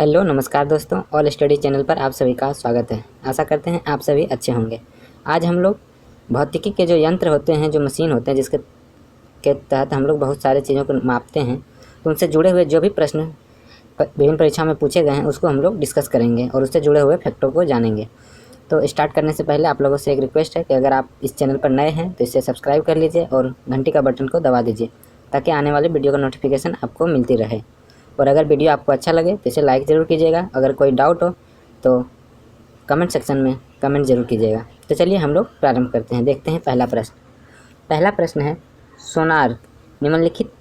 Hello नमस्कार दोस्तों, all study channel पर आप सभी का स्वागत है। आशा करते हैं आप सभी अच्छे होंगे। आज हम लोग भौतिकी के जो यंत्र होते हैं, जो मशीन होते हैं, जिसके तहत हम लोग बहुत सारे चीज़ों को मापते हैं, तो उनसे जुड़े हुए जो भी प्रश्न विभिन्न परीक्षाओं में पूछे गए हैं उसको हम लोग डिस्कस करेंगे और उससे जुड़े हुए फैक्टों को जानेंगे। तो स्टार्ट करने से पहले आप लोगों से एक रिक्वेस्ट है कि अगर आप इस चैनल पर नए हैं तो इसे सब्सक्राइब कर लीजिए और घंटी का बटन को दबा दीजिए ताकि आने वाले वीडियो का नोटिफिकेशन आपको मिलती रहे। और अगर वीडियो आपको अच्छा लगे तो इसे लाइक ज़रूर कीजिएगा। अगर कोई डाउट हो तो कमेंट सेक्शन में कमेंट ज़रूर कीजिएगा। तो चलिए हम लोग प्रारंभ करते हैं। देखते हैं पहला प्रश्न है, सोनार निम्नलिखित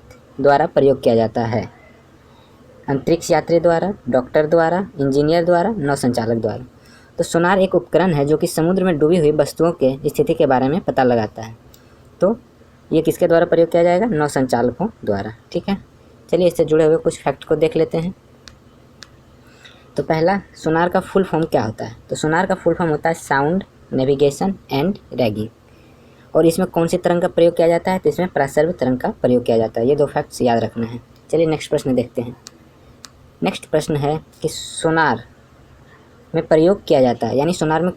द्वारा प्रयोग किया जाता है? अंतरिक्ष यात्री द्वारा, डॉक्टर द्वारा, इंजीनियर द्वारा, नौ संचालक द्वारा। तो सोनार एक उपकरण है जो कि समुद्र में डूबी हुई वस्तुओं के स्थिति के बारे में पता लगाता है। तो ये किसके द्वारा प्रयोग किया जाएगा? नौ संचालकों द्वारा। ठीक है, चलिए इससे जुड़े हुए कुछ फैक्ट को देख लेते हैं। तो पहला, सोनार का फुल फॉर्म क्या होता है? तो सोनार का फुल फॉर्म होता है साउंड, नेविगेशन एंड रैगिंग। और इसमें कौन सी तरंग का प्रयोग किया जाता है? तो इसमें परासर्व तरंग का प्रयोग किया जाता है। ये दो फैक्ट्स याद रखना है। चलिए नेक्स्ट प्रश्न देखते हैं। नेक्स्ट प्रश्न है कि सोनार में प्रयोग किया जाता है, यानी सोनार में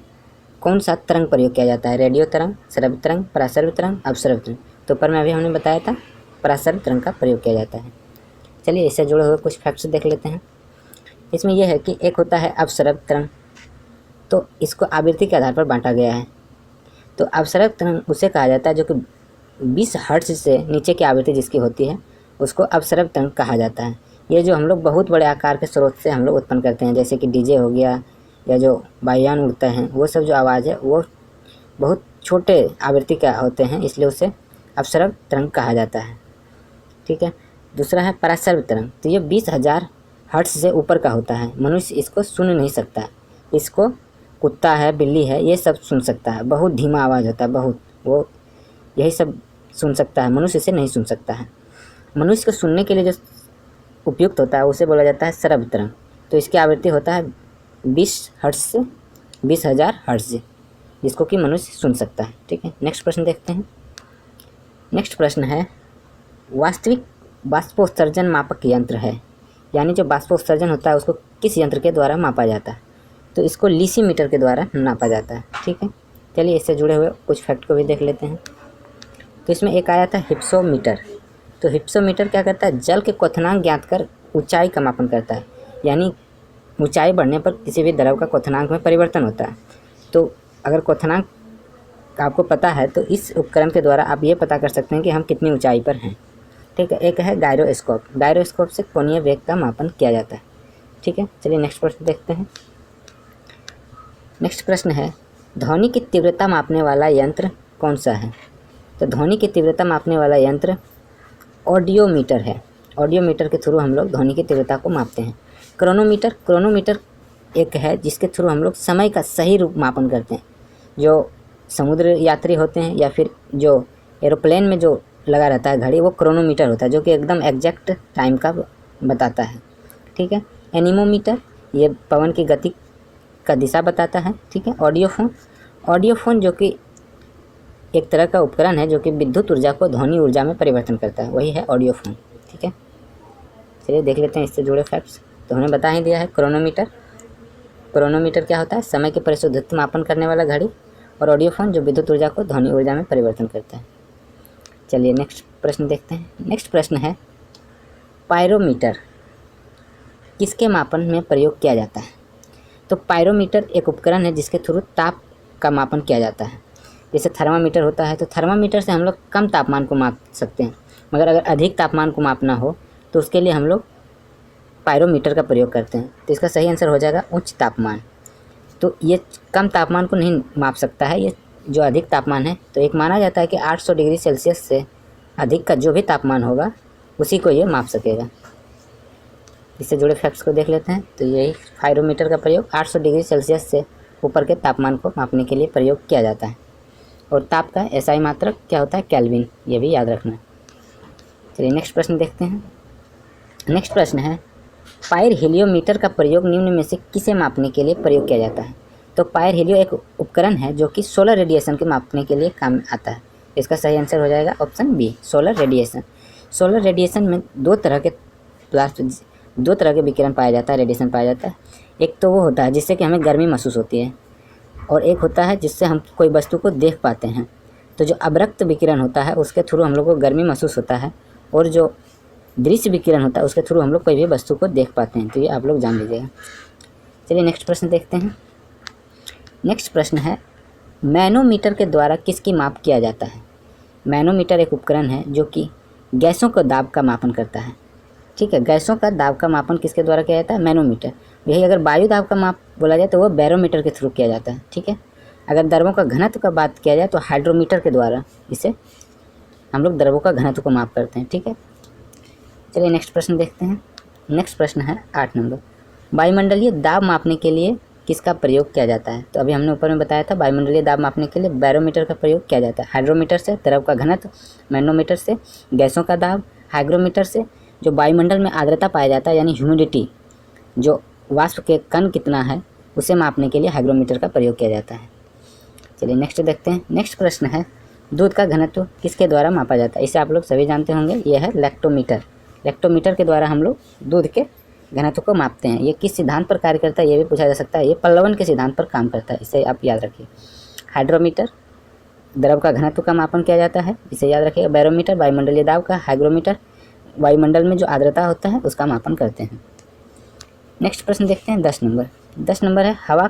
कौन सा तरंग प्रयोग किया जाता है? रेडियो तरंग, श्रव्य तरंग, परासर्व तरंग, अपसर्व तरंग। तो ऊपर में अभी हमने बताया था परासर्व तरंग का प्रयोग किया जाता है। चलिए इससे जुड़े हुए कुछ फैक्ट्स देख लेते हैं। इसमें यह है कि एक होता है अपसर्व तरंग, तो इसको आवृत्ति के आधार पर बांटा गया है। तो अपसर्व तरंग उसे कहा जाता है जो कि 20 हर्ट्ज से नीचे की आवृत्ति जिसकी होती है उसको अपसर्व तरंग कहा जाता है। ये जो हम लोग बहुत बड़े आकार के स्रोत से हम लोग उत्पन्न करते हैं, जैसे कि डीजे हो गया या जो वायुयान उड़ते हैं, वो सब जो आवाज़ है वो बहुत छोटे आवृत्ति का होते हैं, इसलिए उसे अपसर्व तरंग कहा जाता है। ठीक है, दूसरा है परासर्व तरंग। तो ये 20,000 हर्ट्ज से ऊपर का होता है। मनुष्य इसको सुन नहीं सकता। इसको कुत्ता है, बिल्ली है, ये सब सुन सकता है। बहुत धीमा आवाज़ होता है, बहुत, वो यही सब सुन सकता है। मनुष्य इसे नहीं सुन सकता है। मनुष्य को सुनने के लिए जो उपयुक्त होता है उसे बोला जाता है श्रव्य तरंग। तो इसकी आवृत्ति होता है 20 हर्ट्ज से 20,000 हर्ट्ज, जिसको कि मनुष्य सुन सकता है। ठीक है, नेक्स्ट प्रश्न देखते हैं। नेक्स्ट प्रश्न है, वास्तविक बाष्पोत्सर्जन मापक यंत्र है, यानी जो बाष्पोत्सर्जन होता है उसको किस यंत्र के द्वारा मापा जाता है? तो इसको लीसीमीटर के द्वारा नापा जाता है। ठीक है, चलिए इससे जुड़े हुए कुछ फैक्ट को भी देख लेते हैं। तो इसमें एक आया था हिप्सोमीटर। तो हिप्सोमीटर क्या करता है? जल के क्वथनांक ज्ञात कर ऊंचाई का मापन करता है, यानी ऊंचाई बढ़ने पर किसी भी द्रव का क्वथनांक में परिवर्तन होता है। तो अगर क्वथनांक आपको पता है तो इस उपकरण के द्वारा आप ये पता कर सकते हैं कि हम कितनी ऊंचाई पर हैं। ठीक है, एक है गायरोस्कोप। गायरोस्कोप से कोणीय वेग का मापन किया जाता है। ठीक है, चलिए नेक्स्ट प्रश्न देखते हैं। नेक्स्ट प्रश्न है, ध्वनि की तीव्रता मापने वाला यंत्र कौन सा है? तो ध्वनि की तीव्रता मापने वाला यंत्र ऑडियोमीटर है। ऑडियोमीटर के थ्रू हम लोग ध्वनि की तीव्रता को मापते हैं। क्रोनोमीटर एक है जिसके थ्रू हम लोग समय का सही रूप मापन करते हैं। जो समुद्र यात्री होते हैं या फिर जो एरोप्लेन में जो लगा रहता है घड़ी, वो क्रोनोमीटर होता है जो कि एकदम एग्जैक्ट टाइम का बताता है। ठीक है, एनीमोमीटर ये पवन की गति का दिशा बताता है। ठीक है, ऑडियोफोन जो कि एक तरह का उपकरण है जो कि विद्युत ऊर्जा को ध्वनि ऊर्जा में परिवर्तन करता है, वही है ऑडियोफोन। ठीक है, चलिए देख लेते हैं इससे जुड़े फैक्ट्स। तो हमने बता ही दिया है क्रोनोमीटर क्या होता है? समय के परिशुद्धत्व मापन करने वाला घड़ी। और ऑडियोफोन जो विद्युत ऊर्जा को ध्वनि ऊर्जा में परिवर्तन करता है। चलिए नेक्स्ट प्रश्न देखते हैं। नेक्स्ट प्रश्न है, पायरोमीटर किसके मापन में प्रयोग किया जाता है? तो पायरोमीटर एक उपकरण है जिसके थ्रू ताप का मापन किया जाता है। जैसे थर्मामीटर होता है, तो थर्मामीटर से हम लोग कम तापमान को माप सकते हैं, मगर अगर अधिक तापमान को मापना हो तो उसके लिए हम लोग पायरोमीटर का प्रयोग करते हैं। तो इसका सही आंसर हो जाएगा उच्च तापमान। तो ये कम तापमान को नहीं माप सकता है, ये जो अधिक तापमान है। तो एक माना जाता है कि 800 डिग्री सेल्सियस से अधिक का जो भी तापमान होगा उसी को ये माप सकेगा। इससे जुड़े फैक्ट्स को देख लेते हैं। तो यही पायरोमीटर का प्रयोग 800 डिग्री सेल्सियस से ऊपर के तापमान को मापने के लिए प्रयोग किया जाता है। और ताप का एसआई मात्रक क्या होता है? केल्विन, ये भी याद रखना। चलिए नेक्स्ट प्रश्न देखते हैं। नेक्स्ट प्रश्न है, पायर हेलियोमीटर का प्रयोग निम्न में से किसे मापने के लिए प्रयोग किया जाता है? तो पायर हेलियो एक उपकरण है जो कि सोलर रेडिएशन के मापने के लिए काम आता है। इसका सही आंसर हो जाएगा option B, solar radiation. Solar radiation में दो तरह के दो तरह के विकिरण पाया जाता है, रेडिएशन पाया जाता है। एक तो वो होता है जिससे कि हमें गर्मी महसूस होती है, और एक होता है जिससे हम कोई वस्तु को देख पाते हैं। तो जो अवरक्त विकिरण होता है उसके थ्रू हम लोग को गर्मी महसूस होता है, और जो दृश्य विकिरण होता है उसके थ्रू हम लोग कोई भी वस्तु को देख पाते हैं। तो ये आप लोग जान लीजिएगा। चलिए नेक्स्ट प्रश्न देखते हैं। नेक्स्ट प्रश्न है, मैनोमीटर के द्वारा किसकी माप किया जाता है? मैनोमीटर एक उपकरण है जो कि गैसों का दाब का मापन करता है। ठीक है, गैसों का दाब का मापन किसके द्वारा किया जाता है? मैनोमीटर। यही अगर वायु दाब का माप बोला जाए तो वो बैरोमीटर के थ्रू किया जाता है। ठीक है, अगर द्रवों का घनत्व का बात किया जाए तो हाइड्रोमीटर के द्वारा इसे हम लोग द्रवों का घनत्व को माप करते हैं। ठीक है, चलिए नेक्स्ट प्रश्न देखते हैं। नेक्स्ट प्रश्न है 8 नंबर, वायुमंडलीय दाब मापने के लिए किसका प्रयोग किया जाता है? तो अभी हमने ऊपर में बताया था वायुमंडलीय दाब मापने के लिए बैरोमीटर का प्रयोग किया जाता है। हाइड्रोमीटर से द्रव का घनत्व, मैनोमीटर से गैसों का दाब, हाइग्रोमीटर से जो वायुमंडल में आर्द्रता पाया जाता है यानी ह्यूमिडिटी, जो वाष्प के कण कितना है उसे मापने के लिए हाइग्रोमीटर का प्रयोग किया जाता है। चलिए नेक्स्ट देखते हैं। नेक्स्ट प्रश्न है, दूध का घनत्व किसके द्वारा मापा जाता है? इसे आप लोग सभी जानते होंगे, यह है लैक्टोमीटर। लैक्टोमीटर के द्वारा हम लोग दूध के घनत्व को मापते हैं। ये किस सिद्धांत पर कार्य करता है ये भी पूछा जा सकता है। ये पल्लवन के सिद्धांत पर काम करता है, इसे आप याद रखिए। हाइड्रोमीटर द्रव का घनत्व का मापन किया जाता है, इसे याद रखिएगा। बैरोमीटर वायुमंडलीय दाब का, हाइग्रोमीटर वायुमंडल में जो आर्द्रता होता है उसका मापन करते हैं। नेक्स्ट प्रश्न देखते हैं 10 नंबर। 10 नंबर है, हवा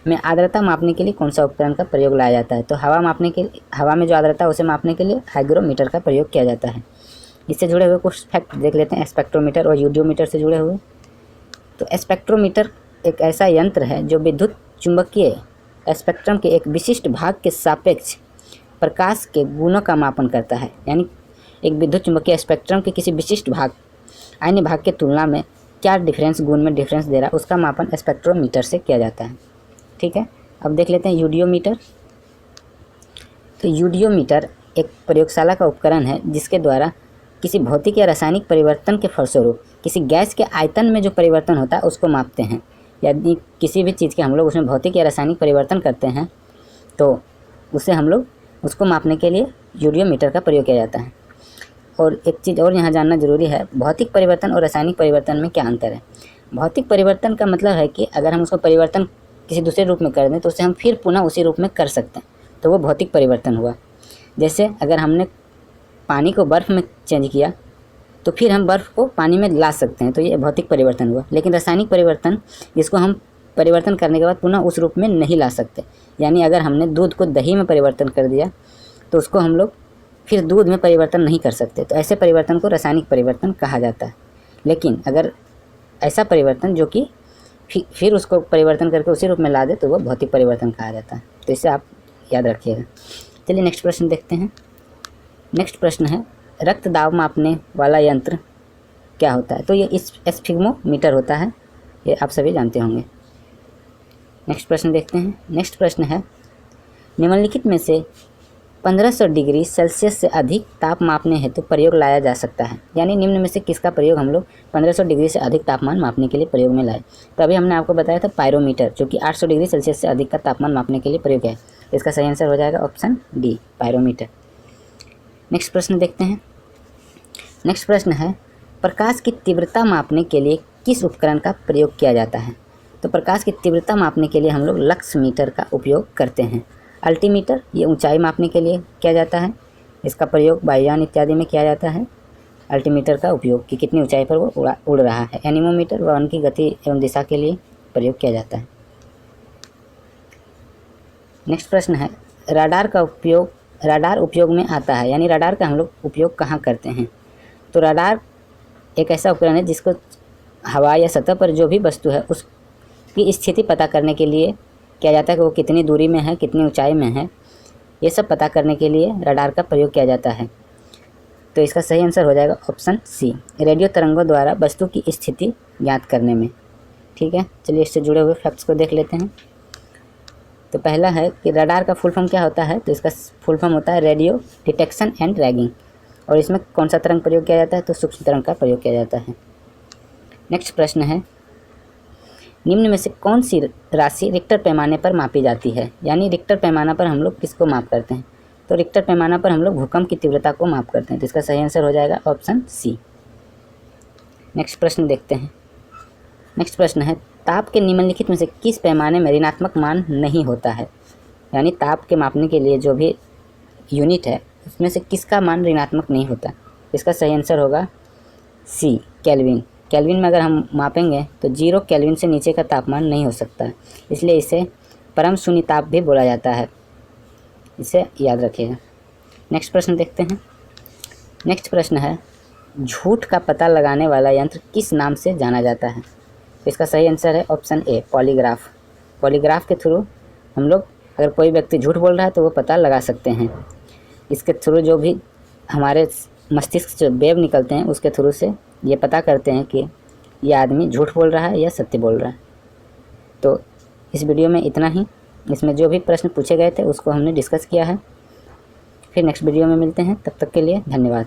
में आर्द्रता मापने के लिए कौन सा उपकरण का प्रयोग लाया जाता है? तो हवा में जो आर्द्रता है उसे मापने के लिए हाइग्रोमीटर का प्रयोग किया जाता है। इससे जुड़े हुए कुछ फैक्ट देख लेते हैं, स्पेक्ट्रोमीटर और यूडियोमीटर से जुड़े हुए। तो स्पेक्ट्रोमीटर एक ऐसा यंत्र है जो विद्युत चुंबकीय स्पेक्ट्रम के एक विशिष्ट भाग के सापेक्ष प्रकाश के गुणों का मापन करता है। यानी एक विद्युत चुंबकीय स्पेक्ट्रम के किसी विशिष्ट भाग, अन्य भाग के तुलना में क्या डिफरेंस, गुण में डिफरेंस दे रहा है, उसका मापन स्पेक्ट्रोमीटर से किया जाता है। ठीक है, अब देख लेते हैं यूडियोमीटर। तो यूडियोमीटर एक प्रयोगशाला का उपकरण है जिसके द्वारा किसी भौतिक या रासायनिक परिवर्तन के फलस्वरूप किसी गैस के आयतन में जो परिवर्तन होता है उसको मापते हैं। यदि किसी भी चीज़ के हम लोग उसमें भौतिक या रासायनिक परिवर्तन करते हैं तो उसे हम लोग उसको मापने के लिए यूडियोमीटर का प्रयोग किया जाता है। और एक चीज़ और यहाँ जानना जरूरी है, भौतिक परिवर्तन और रासायनिक परिवर्तन में क्या अंतर है? भौतिक परिवर्तन का मतलब है कि अगर हम उसको परिवर्तन किसी दूसरे रूप में कर दें तो उसे हम फिर पुनः उसी रूप में कर सकते हैं, तो वो भौतिक परिवर्तन हुआ। जैसे अगर हमने पानी को बर्फ़ में चेंज किया तो फिर हम बर्फ़ को पानी में ला सकते हैं, तो ये भौतिक परिवर्तन हुआ। लेकिन रासायनिक परिवर्तन, जिसको हम परिवर्तन करने के बाद पुनः उस रूप में नहीं ला सकते, यानी अगर हमने दूध को दही में परिवर्तन कर दिया तो उसको हम लोग फिर दूध में परिवर्तन नहीं कर सकते, तो ऐसे परिवर्तन को रासायनिक परिवर्तन कहा जाता है। लेकिन अगर ऐसा परिवर्तन जो कि फिर उसको परिवर्तन करके उसी रूप में ला दे तो वो भौतिक परिवर्तन कहा जाता है, तो इसे आप याद रखिएगा। चलिए नेक्स्ट प्रश्न देखते हैं। नेक्स्ट प्रश्न है, रक्त दाब मापने वाला यंत्र क्या होता है? तो ये स्फिग्मोमीटर होता है, ये आप सभी जानते होंगे। नेक्स्ट प्रश्न देखते हैं। नेक्स्ट प्रश्न है, निम्नलिखित में से 1500 डिग्री सेल्सियस से अधिक ताप मापने हेतु प्रयोग लाया जा सकता है। यानी निम्न में से किसका प्रयोग हम लोग 1500 डिग्री से अधिक तापमान मापने के लिए प्रयोग में लाए? तो अभी हमने आपको बताया था पायरोमीटर, जो कि 800 डिग्री सेल्सियस से अधिक का तापमान मापने के लिए प्रयोग है। इसका सही आंसर हो जाएगा ऑप्शन डी, पायरोमीटर। नेक्स्ट प्रश्न देखते हैं। नेक्स्ट प्रश्न है, प्रकाश की तीव्रता मापने के लिए किस उपकरण का प्रयोग किया जाता है? तो प्रकाश की तीव्रता मापने के लिए हम लोग लक्स मीटर का उपयोग करते हैं। अल्टीमीटर ये ऊंचाई मापने के लिए किया जाता है, इसका प्रयोग वायुयान इत्यादि में किया जाता है। अल्टीमीटर का उपयोग कि कितनी ऊंचाई पर वो उड़ रहा है। एनीमोमीटर वन की गति एवं दिशा के लिए प्रयोग किया जाता है। नेक्स्ट प्रश्न है, राडार उपयोग में आता है, यानी राडार का हम लोग उपयोग कहाँ करते हैं? तो राडार एक ऐसा उपकरण है जिसको हवा या सतह पर जो भी वस्तु है उसकी स्थिति पता करने के लिए किया जाता है कि वो कितनी दूरी में है, कितनी ऊंचाई में है, ये सब पता करने के लिए रडार का प्रयोग किया जाता है। तो इसका सही आंसर हो जाएगा ऑप्शन सी, रेडियो तरंगों द्वारा वस्तु की स्थिति ज्ञात करने में। ठीक है, चलिए इससे जुड़े हुए फैक्ट्स को देख लेते हैं। तो पहला है कि रडार का फुल फॉर्म क्या होता है? तो इसका फुल फॉर्म होता है रेडियो डिटेक्शन एंड ट्रैकिंग। और इसमें कौन सा तरंग प्रयोग किया जाता है? तो सूक्ष्म तरंग का प्रयोग किया जाता है। नेक्स्ट प्रश्न है, निम्न में से कौन सी राशि रिक्टर पैमाने पर मापी जाती है? यानी रिक्टर पैमाना पर हम लोग किसको माप करते हैं? तो रिक्टर पैमाना पर हम लोग भूकंप की तीव्रता को माप करते हैं। तो इसका सही आंसर हो जाएगा ऑप्शन सी। नेक्स्ट प्रश्न देखते हैं। नेक्स्ट प्रश्न है, ताप के निम्नलिखित में से किस पैमाने में ऋणात्मक मान नहीं होता है? यानी ताप के मापने के लिए जो भी यूनिट है उसमें से किसका मान ऋणात्मक नहीं होता? इसका सही आंसर होगा सी, केल्विन। केल्विन में अगर हम मापेंगे तो 0 केल्विन से नीचे का तापमान नहीं हो सकता, इसलिए इसे परम शून्य ताप भी बोला जाता है, इसे याद रखिएगा। नेक्स्ट प्रश्न देखते हैं। नेक्स्ट प्रश्न है, झूठ का पता लगाने वाला यंत्र किस नाम से जाना जाता है? इसका सही आंसर है ऑप्शन ए, पॉलीग्राफ। पॉलीग्राफ के थ्रू हम लोग अगर कोई व्यक्ति झूठ बोल रहा है तो वो पता लगा सकते हैं। इसके थ्रू जो भी हमारे मस्तिष्क से वेव निकलते हैं उसके थ्रू से ये पता करते हैं कि ये आदमी झूठ बोल रहा है या सत्य बोल रहा है। तो इस वीडियो में इतना ही। इसमें जो भी प्रश्न पूछे गए थे उसको हमने डिस्कस किया है। फिर नेक्स्ट वीडियो में मिलते हैं, तब तक के लिए धन्यवाद।